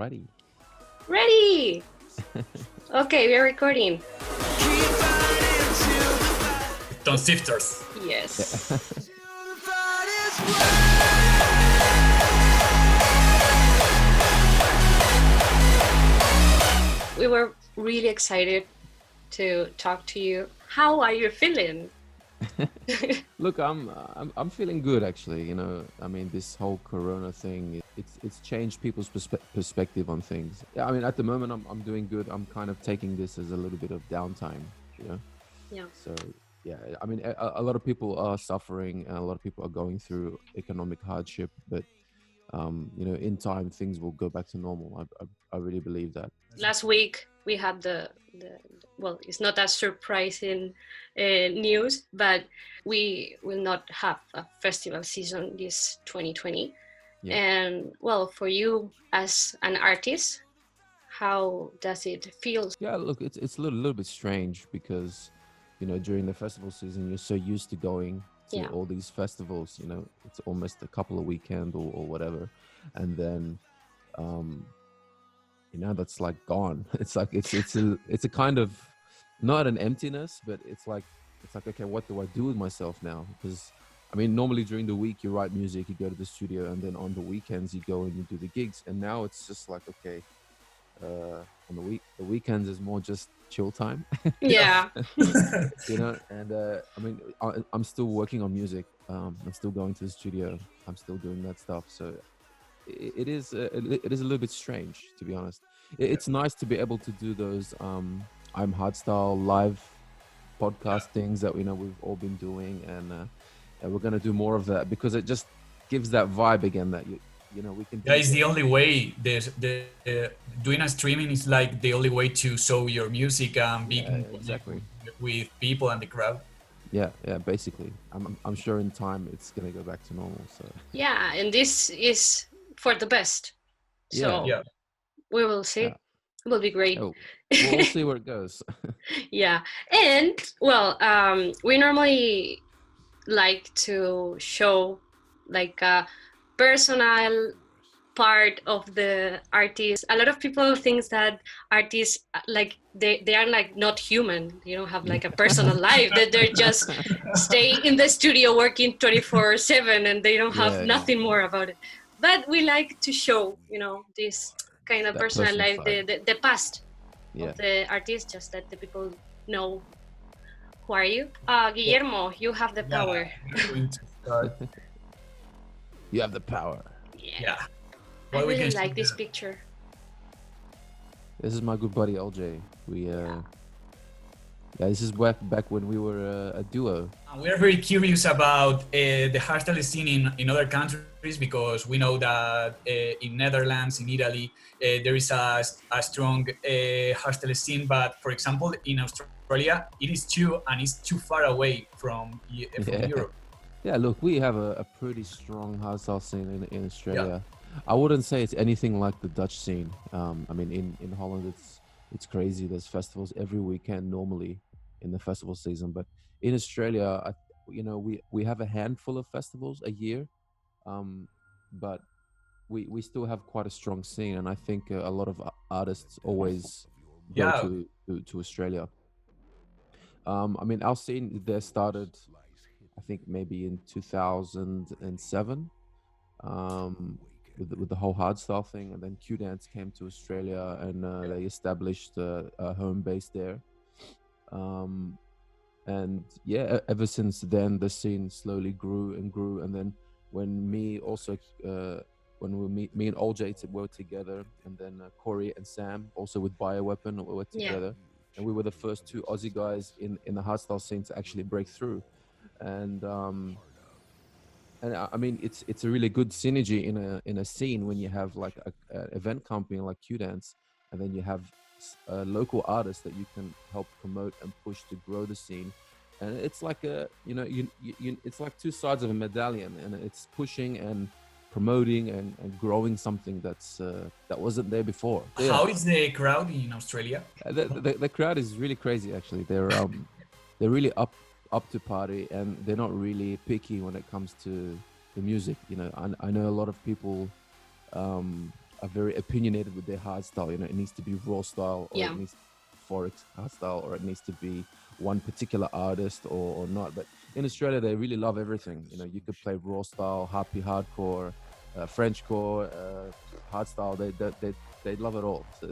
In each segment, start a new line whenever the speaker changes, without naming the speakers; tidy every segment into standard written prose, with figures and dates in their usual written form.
Alrighty.
Ready! Okay, we are recording.
TONESHIFTERZ.
Yes. We were really excited to talk to you. How are you feeling?
Look, I'm feeling good actually. You know, I mean, this whole Corona thing, it's changed people's perspective on things. Yeah, I mean, at the moment, I'm doing good. I'm kind of taking this as a little bit of downtime. You know.
Yeah.
So yeah, I mean, a lot of people are suffering, and a lot of people are going through economic hardship. But you know, in time, things will go back to normal. I really believe that.
Last week we had the well, it's not a surprising news, but we will not have a festival season this 2020.
Yeah.
And well, for you as an artist, how does it feel?
Yeah, look, it's a little bit strange because, you know, during the festival season, you're so used to going to all these festivals. You know, it's almost a couple of weekend or whatever, and then you know, that's like gone. It's like it's a kind of not an emptiness, but it's like okay, what do I do with myself now? Because I mean, normally during the week you write music, you go to the studio, and then on the weekends you go and you do the gigs. And now it's just like, okay, on the weekends is more just chill time.
Yeah.
You know, and I mean, I'm still working on music. I'm still going to the studio. I'm still doing that stuff. So it is a little bit strange, to be honest. It's nice to be able to do those I AM HARDSTYLE live podcast things that we know we've all been doing, and we're gonna do more of that because it just gives that vibe again that you know we can.
Yeah, it's the only way. The doing a streaming is like the only way to show your music and be
exactly
with people and the crowd.
Yeah, basically. I'm sure in time it's gonna go back to normal. So
yeah, and this is for the best. So
yeah.
we will see.
Yeah.
It will be great.
Oh, we'll see where it goes.
Yeah, and well, we normally like to show like a personal part of the artist. A lot of people think that artists like they are like not human. They don't have like a personal life. That they're just stay in the studio working 24/7 and they don't have nothing more about it. But we like to show, you know, this kind of personal life, the past of the artist, just that the people know. Who are you? Guillermo, you have the power.
You have the power.
Yeah. I really like this picture.
This is my good buddy LJ. This is back when we were a duo.
We are very curious about the hardstyle scene in other countries because we know that in Netherlands, in Italy, there is a strong hardstyle scene. But for example, in Australia, it is it's too far away from Europe.
Yeah, look, we have a pretty strong hardstyle scene in Australia. I wouldn't say it's anything like the Dutch scene. I mean, in Holland, it's crazy. There's festivals every weekend normally in the festival season. But in Australia, you know, we have a handful of festivals a year, but we still have quite a strong scene. And I think a lot of artists always go to Australia. I mean, our scene there started, I think, maybe in 2007. With the whole hardstyle thing, and then Q Dance came to Australia, and they established a home base there. And yeah, ever since then the scene slowly grew, and then when me and OJ were together, and then Corey and Sam also with Bioweapon were together, and we were the first two Aussie guys in the hardstyle scene to actually break through, and I mean, it's a really good synergy in a scene when you have like an event company like Q Dance, and then you have local artists that you can help promote and push to grow the scene. And it's like it's like two sides of a medallion, and it's pushing and promoting and growing something that wasn't there before.
How is the crowd in Australia?
The crowd is really crazy. Actually, they're really up to party, and they're not really picky when it comes to the music. You know, I know a lot of people are very opinionated with their hardstyle. You know, it needs to be raw style, or
Yeah.
it needs to be forex hardstyle, or it needs to be one particular artist or not. But in Australia, they really love everything. You know, you could play raw style, happy hardcore, Frenchcore, hardstyle. They love it all. So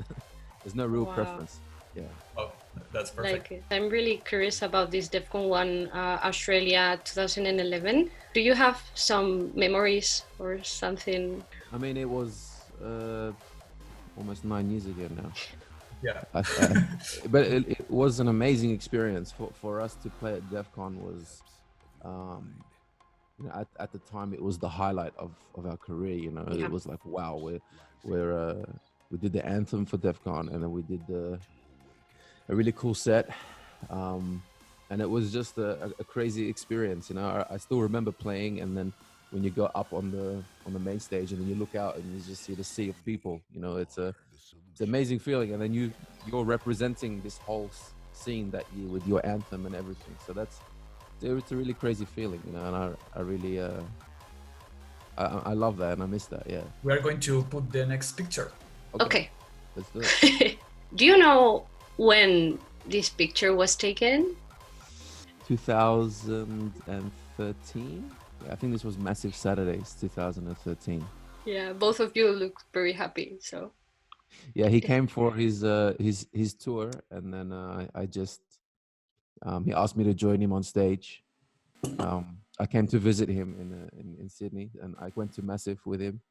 there's no real
Wow.
preference. Yeah.
Oh, that's perfect.
Like, I'm really curious about this DEFCON 1 Australia 2011. Do you have some memories or something?
I mean, it was almost 9 years ago now.
Yeah.
But it was an amazing experience for us to play at DEFCON. Was you know, at the time it was the highlight of our career. You know,
Yeah.
it was like, wow, we did the anthem for DEFCON, and then we did a really cool set, and it was just a crazy experience. You know, I still remember playing, and then when you go up on the main stage, and then you look out and you just see the sea of people. You know, it's an amazing feeling, and then you're representing this whole scene that year with your anthem and everything. So it's a really crazy feeling, you know, and I really I love that, and I miss that. Yeah.
We are going to put the next picture.
Okay.
Let's do it.
Do you know when this picture was taken?
2013. Yeah, I think this was Massive Saturdays, 2013.
Yeah, both of you look very happy. So
Yeah, he came for his tour, and then I just he asked me to join him on stage. I came to visit him in Sydney, and I went to Massive with him,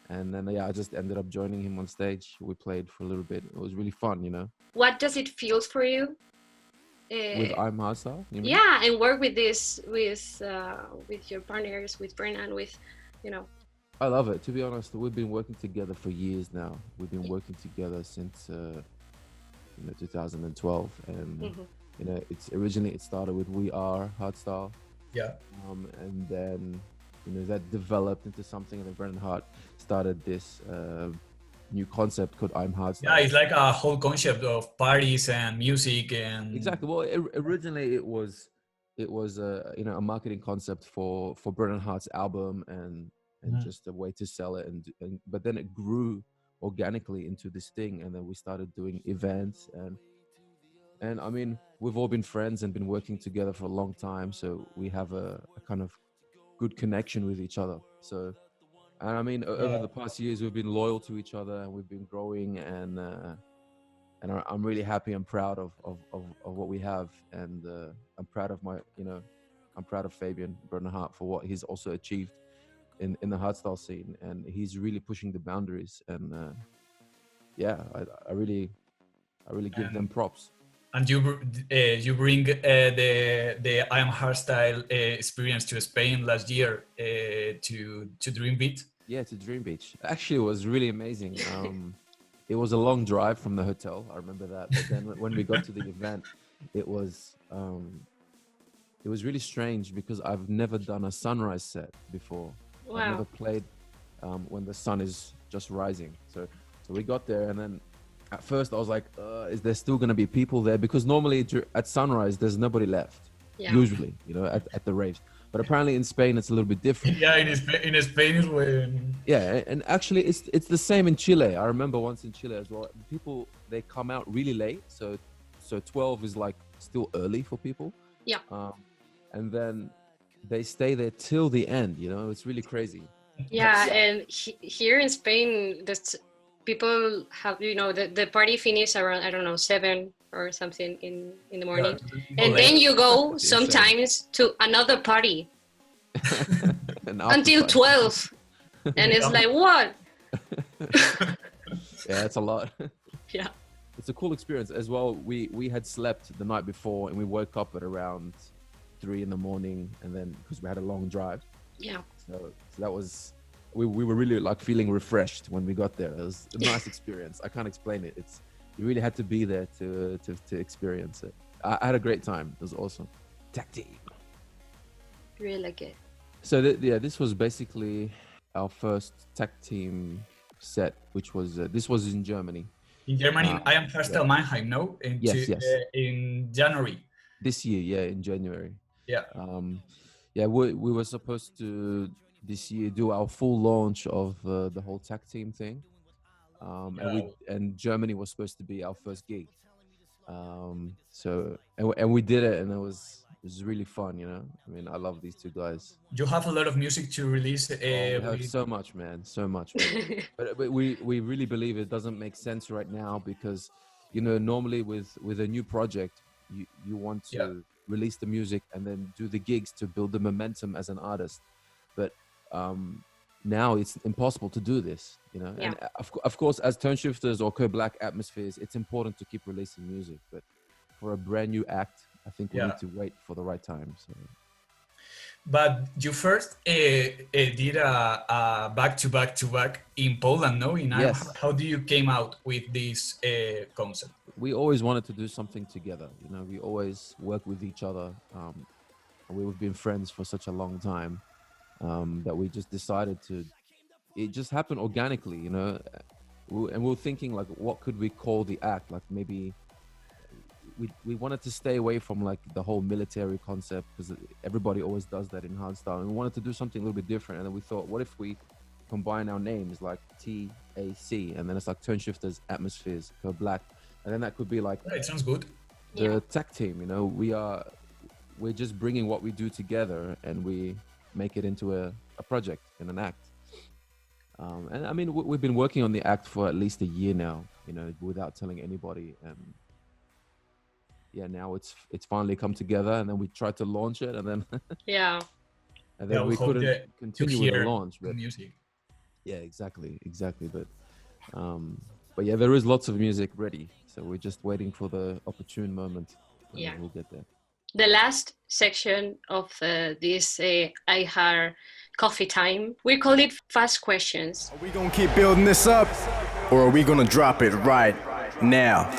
and then I just ended up joining him on stage. We played for a little bit. It was really fun, you know.
what does it feel for you?
With I AM HARDSTYLE, you mean?
Yeah, and work with this with your partners, with Brennan, with, you know.
I love it. To be honest, we've been working together for years now. We've been working together since 2012, and you know, it started with We Are Hardstyle.
Yeah.
And then, you know, that developed into something, and then Brennan Hart started this new concept called I AM HARDSTYLE.
Yeah, it's like a whole concept of parties and music and
Exactly. Well, originally it was you know, a marketing concept for Brennan Hart's album, and just a way to sell it, and but then it grew organically into this thing, and then we started doing events, and I mean, we've all been friends and been working together for a long time, so we have a kind of good connection with each other. So, and I mean, over the past years, we've been loyal to each other, and we've been growing, and I'm really happy and proud of what we have, and I'm proud of I'm proud of Fabian Bernhardt for what he's also achieved in the hardstyle scene, and he's really pushing the boundaries, and yeah, I really give them props.
And you bring the I AM HARDSTYLE experience to Spain last year to Dreambeach.
Yeah, to Dreambeach. Actually, it was really amazing. It was a long drive from the hotel. I remember that. But then when we got to the event, it was really strange because I've never done a sunrise set before.
Wow.
I've never played when the sun is just rising. So we got there, and then at first I was like, is there still going to be people there? Because normally at sunrise, there's nobody left, usually, you know, at the raves. But apparently in Spain, it's a little bit different.
Yeah, in Spain is when...
Yeah, and actually it's the same in Chile. I remember once in Chile as well. People, they come out really late. So 12 is like still early for people.
Yeah.
And then they stay there till the end, you know, it's really crazy.
Yeah, and here in Spain, people have, you know, the party finish around, I don't know, 7 or something in the morning.
Yeah,
and then you go sometimes to another party until 12. And it's like, what?
Yeah, it's a lot.
Yeah.
It's a cool experience as well. We had slept the night before, and we woke up at around 3 in the morning, and then because we had a long drive.
Yeah.
So that was, we were really like feeling refreshed when we got there. It was a nice experience. I can't explain it. You really had to be there to experience it. I had a great time. It was awesome. TAC Team.
Really like it.
So this was basically our first TAC Team set, which was this was in Germany.
In Germany, I AM HARDSTYLE Mannheim, no?
Yes.
In January.
This year, yeah, in January.
Yeah.
We were supposed to this year do our full launch of the whole TAC Team thing, and Germany was supposed to be our first gig. And we did it, and it was really fun, you know. I mean, I love these two guys.
You have a lot of music to release.
We have so much, man, so much. but we really believe it doesn't make sense right now because, you know, normally with a new project, you want to release the music and then do the gigs to build the momentum as an artist. But now it's impossible to do this, you know. And of course, as TONESHIFTERZ or Co-Black Atmospheres, it's important to keep releasing music. But for a brand new act, I think we need to wait for the right time. So.
But you first did a back-to-back in Poland, no?
Yes.
How do you came out with this concept?
We always wanted to do something together. You know, we always work with each other. And we've been friends for such a long time that we just decided to. It just happened organically, you know. And we were thinking, like, what could we call the act? Like, maybe we wanted to stay away from like the whole military concept because everybody always does that in hardstyle, and we wanted to do something a little bit different. And then we thought, what if we combine our names like TAC, and then it's like TONESHIFTERZ, Atmospheres, Co-Black, and then that could be like
it sounds good.
The TAC Team, you know. We're just bringing what we do together and we make it into a project in an act. And I mean, we've been working on the act for at least a year now, you know, without telling anybody. And now it's finally come together, and then we tried to launch it, and then and then we couldn't continue with the launch. But
music.
Yeah, exactly. But yeah, there is lots of music ready, so we're just waiting for the opportune moment. We'll get there.
The last section of this I Hard coffee time, we call it fast questions.
Are we gonna keep building this up, or are we gonna drop it right now?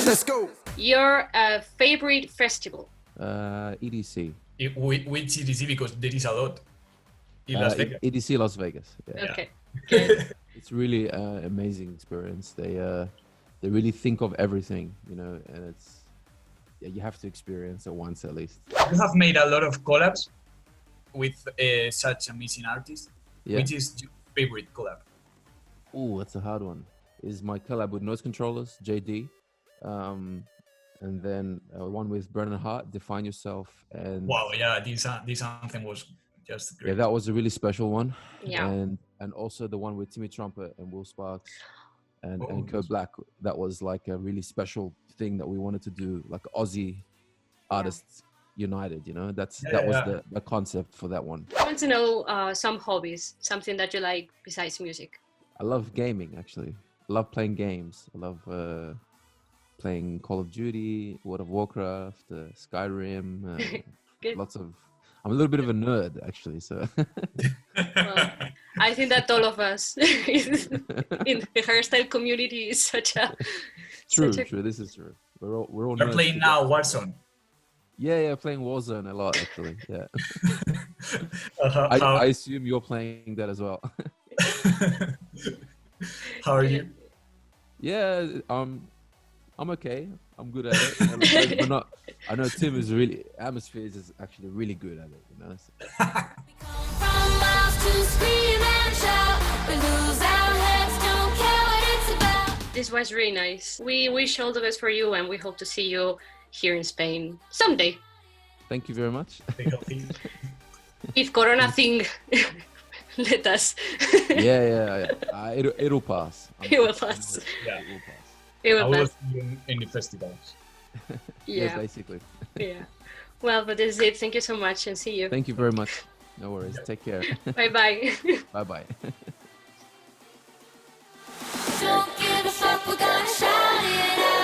Let's go.
Your favorite festival?
EDC.
Which EDC? Because there is a lot in Las Vegas.
EDC Las Vegas. Yeah.
Okay. Good.
It's really an amazing experience. They really think of everything, you know, and you have to experience it once at least.
You have made a lot of collabs with such amazing artists.
Yeah.
Which is your favorite collab?
Oh, that's a hard one. Is my collab with Noise Controllers, JD, and then one with Bernard Hart, Define Yourself, and
wow, yeah, this anthem was just great.
Yeah, that was a really special one.
Yeah,
and also the one with Timmy Trumpet and Will Sparks and Co-Black. That was like a really special thing that we wanted to do, like Aussie artists united. You know, that was the concept for that one.
I want to know some hobbies, something that you like besides music.
I love gaming, actually. I love playing games. I love playing Call of Duty, World of Warcraft, Skyrim. Lots of. I'm a little bit of a nerd, actually. So.
Well, I think that all of us in the hairstyle community is such a.
True. This is true. We're all.
You're playing now Warzone.
Yeah, playing Warzone a lot, actually. Yeah. I assume you're playing that as well.
How are you?
Yeah, I'm okay. I'm good at it. I'm not. I know Tim is really. Atmospheres is actually really good at it. You know.
This was really nice. We wish all the best for you, and we hope to see you here in Spain someday.
Thank you very much.
If Corona thing let us.
Yeah. It'll pass.
It will pass.
Yeah.
It will pass.
I will see you in the festivals.
Yeah.
Yes, basically.
Yeah. Well, but this is it. Thank you so much, and see you.
Thank you very much. No worries. Take care.
Bye-bye.
Bye-bye.
Don't give a fuck, we're gonna shout it out.